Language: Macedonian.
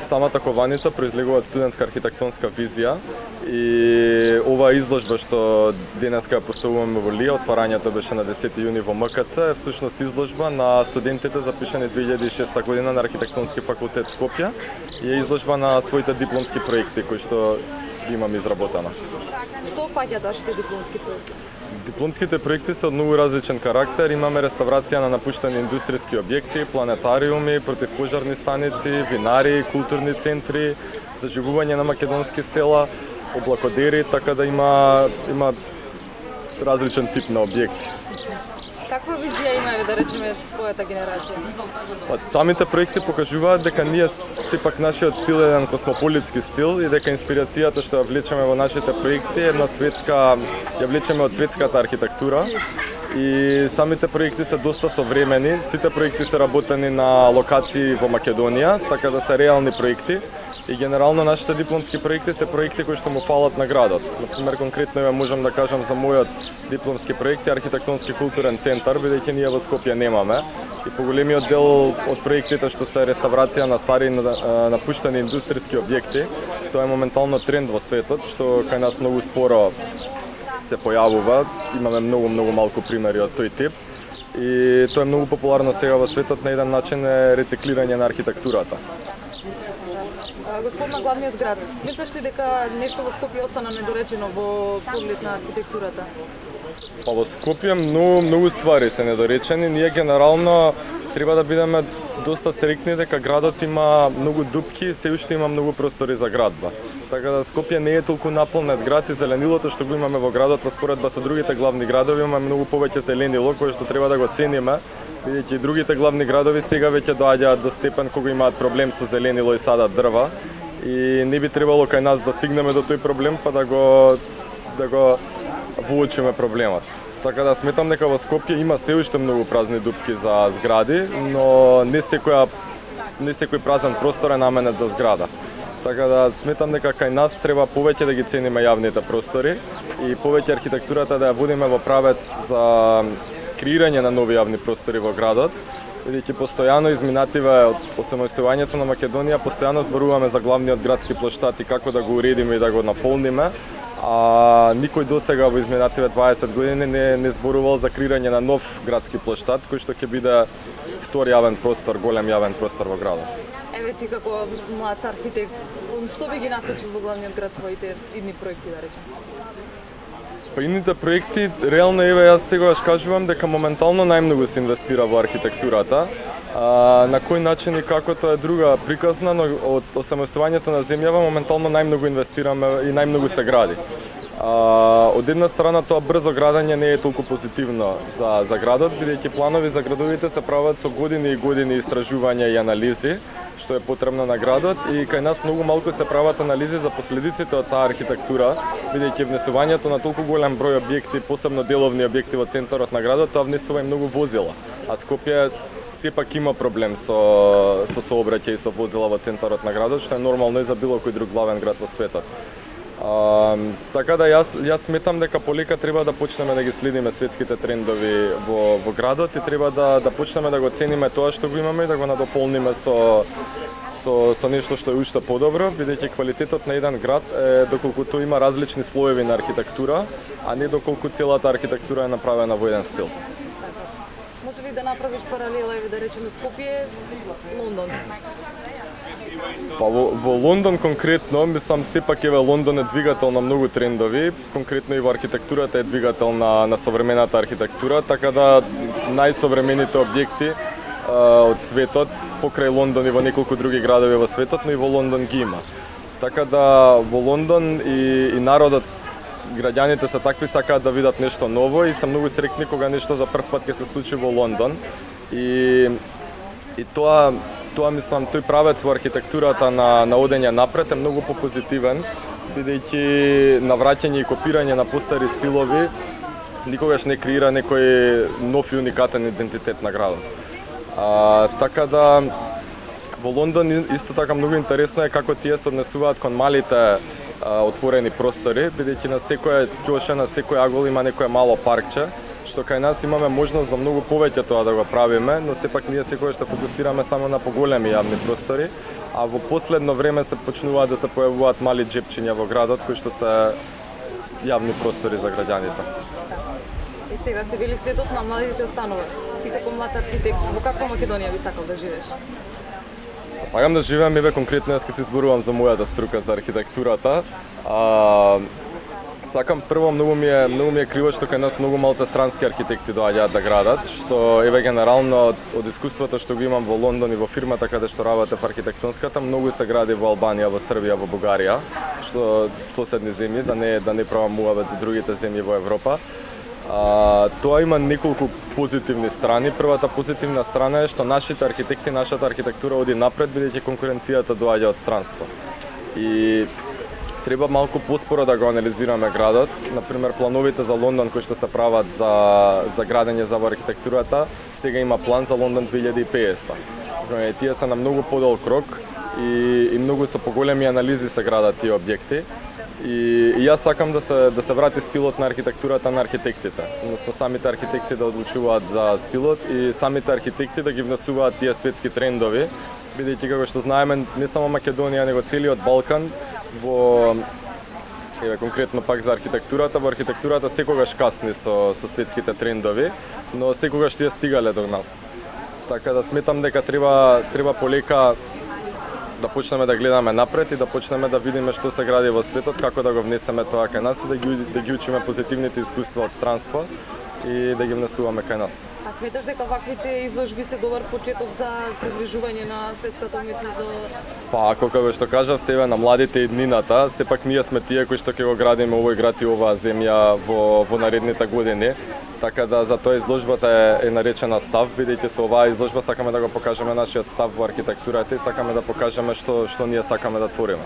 самата кованица произлегува од студентска архитектонска визија и оваа изложба што денеска ја поставуваме во Лија, отварањето беше на 10 јуни во МКЦ, е всушност изложба на студентите запишани 2006 година на Архитектонски факултет Скопје и е изложба на своите дипломски проекти кои што ги имам изработено. Што опфаќаат вашите дипломски проекти? Дипломските проекти се од многу различен карактер. Имаме реставрација на напуштени индустријски објекти, планетариуми, противпожарни станици, винари, културни центри, заживување на македонски села, облакодери, така да има различен тип на објекти. Каква визија има, да речеме, твојата генерација? Самите проекти покажуваат дека ние сепак нашиот стил е еден космополитски стил и дека инспирацијата што ја влечеме во нашите проекти е една светска, ја влечеме од светската архитектура и самите проекти се доста современи. Сите проекти се работени на локации во Македонија, така да се реални проекти. И генерално нашите дипломски проекти се проекти кои што му фалат на градот. Например, конкретно ја можам да кажам за мојот дипломски проект, Архитектонски културен центар, бидејќи ние во Скопје немаме. И поголемиот дел од проектите што се реставрација на стари напуштени индустријски објекти, тоа е моментално тренд во светот, што кај нас многу споро се појавува. Имаме многу малку примери од тој тип. И тоа е многу популарно сега во светот, на еден начин е рециклирање на архитектурата. Господна главниот град, сметаш ли дека нешто во Скопје остана недоречено во поглед на архитектурата? Па во Скопје многу ствари се недоречени. Ние генерално треба да бидеме доста стрикни дека градот има многу дупки и се уште има многу простори за градба. Така да Скопје не е толку наполнет град и зеленилото што го имаме во градот во споредба со другите главни градови имаме многу повеќе зеленило кое што треба да го цениме. Бидејќи и другите главни градови сега веќе доаѓаат до степен кога имаат проблем со зеленило и садат дрва и не би требало кај нас да стигнеме до тој проблем па да го воочиме проблемот. Така да сметам дека во Скопје има се уште многу празни дупки за згради, но не секој празен простор е наменет за зграда. Така да сметам дека кај нас треба повеќе да ги цениме јавните простори и повеќе архитектурата да ја водиме во правец за креирање на нови јавни простори во градот, бидејќи постојано изминативе од осамостојувањето на Македонија, постојано зборуваме за главниот градски плоштад и како да го уредиме и да го наполниме, а никој досега во изминативе 20 години не зборувал за креирање на нов градски плоштад, кој што ќе биде втор јавен простор, голем јавен простор во градот. Еве ти како млад архитект, што би ги насточил во главниот град твоите идни проекти, да речеме? Па идните проекти, реално еве јас сегаш кажувам дека моментално најмногу се инвестира во архитектурата. На кој начин и како тоа е друга приказна, но од осамостојувањето на земјава моментално најмногу инвестираме и најмногу се гради. Од една страна тоа брзо градење не е толку позитивно за градот, бидејќи планови за градовите се прават со години и години истражувања и анализи, што е потребно на градот и кај нас многу малку се прават анализи за последиците од таа архитектура, бидејќи внесувањето на толку голем број објекти, посебно деловни објекти во центарот на градот, тоа внесува и многу возила. А Скопје сепак има проблем со сообраќај и со возила во центарот на градот, што е нормално и за било кој друг главен град во светот. Така да јас сметам дека полека треба да почнеме да ги следиме светските трендови во градот и треба да почнеме да го цениме тоа што го имаме и да го надополниме со нешто што е уште подобро, бидејќи квалитетот на еден град е доколку тој има различни слоеви на архитектура, а не доколку целата архитектура е направена во еден стил. Може ли да направиш паралела, да речеме Скопје, Лондон? Па во Лондон конкретно, мислам сепак еве Лондон е двигател на многу трендови, конкретно и во архитектурата е двигател на современата архитектура, така да најсовремените објекти од светот покрај Лондон и во неколку други градови во светот, но и во Лондон ги има. Така да во Лондон и народот, граѓаните се такви, сакаат да видат нешто ново и се многу среќни кога нешто за прв пат ќе се случи во Лондон. И тоа мислам, тој правец во архитектурата на одење напред е многу попозитивен, бидејќи навраќање и копирање на постари стилови никогаш не креира некој нов и уникатен идентитет на градот. Така да во Лондон исто така многу интересно е како тие се однесуваат кон малите отворени простори, бидејќи на секоја ќоша, на секој агол има некое мало паркче, што кај нас имаме можност за многу повеќе тоа да го правиме, но сепак ние секогаш се фокусираме само на поголеми јавни простори, а во последно време се почнуваат да се појавуваат мали џепчиња во градот кои што се јавни простори за граѓаните. И сега се вели светот на младите останува. Ти како млад архитект, во каква Македонија би сакал да живееш? Сакам да живеам, еве конкретно јас ќе се зборувам за мојата струка за архитектурата. Сакам прво, многу ми е криво што кај нас многу малце странски архитекти доаѓаат да градат, што еве генерално од искуството што го имам во Лондон и во фирмата каде што работев архитектонската, многу се гради во Албанија, во Србија, во Бугарија, што соседни земји, да не правам муавет за другите земји во Европа. Тоа има неколку позитивни страни. Првата позитивна страна е што нашите архитекти, нашата архитектура оди напред бидејќи конкуренцијата доаѓа од странство. И треба малку поспоро да го анализираме градот. Например, плановите за Лондон кои што се прават за градење за архитектурата, сега има план за Лондон 2050. Тие се на многу подолг рок и многу со поголеми анализи се градат тие објекти. И јас сакам да се врати стилот на архитектурата на архитектите. Односно самите архитекти да одлучуваат за стилот и самите архитекти да ги внесуваат тие светски трендови, бидејќи како што знаеме не само Македонија, него целиот Балкан конкретно пак за архитектурата, во архитектурата секогаш касни со светските трендови, но секогаш тие стигале до нас. Така да сметам дека треба полека да почнеме да гледаме напред и да почнеме да видиме што се гради во светот, како да го внесеме тоа кај нас и да ги учиме позитивните искуства од странство и да ги внесуваме кај нас. А сметаш дека ваквите изложби се добар почеток за приближување на светската уметност до... Па, како што кажав тебе, на младите иднината, сепак ние сме тие кои што ќе го градиме овој град и оваа земја во наредните години. Така да за тоа изложбата е наречена став, бидејќи со оваа изложба сакаме да го покажеме нашиот став во архитектурата и сакаме да покажеме што ние сакаме да твориме.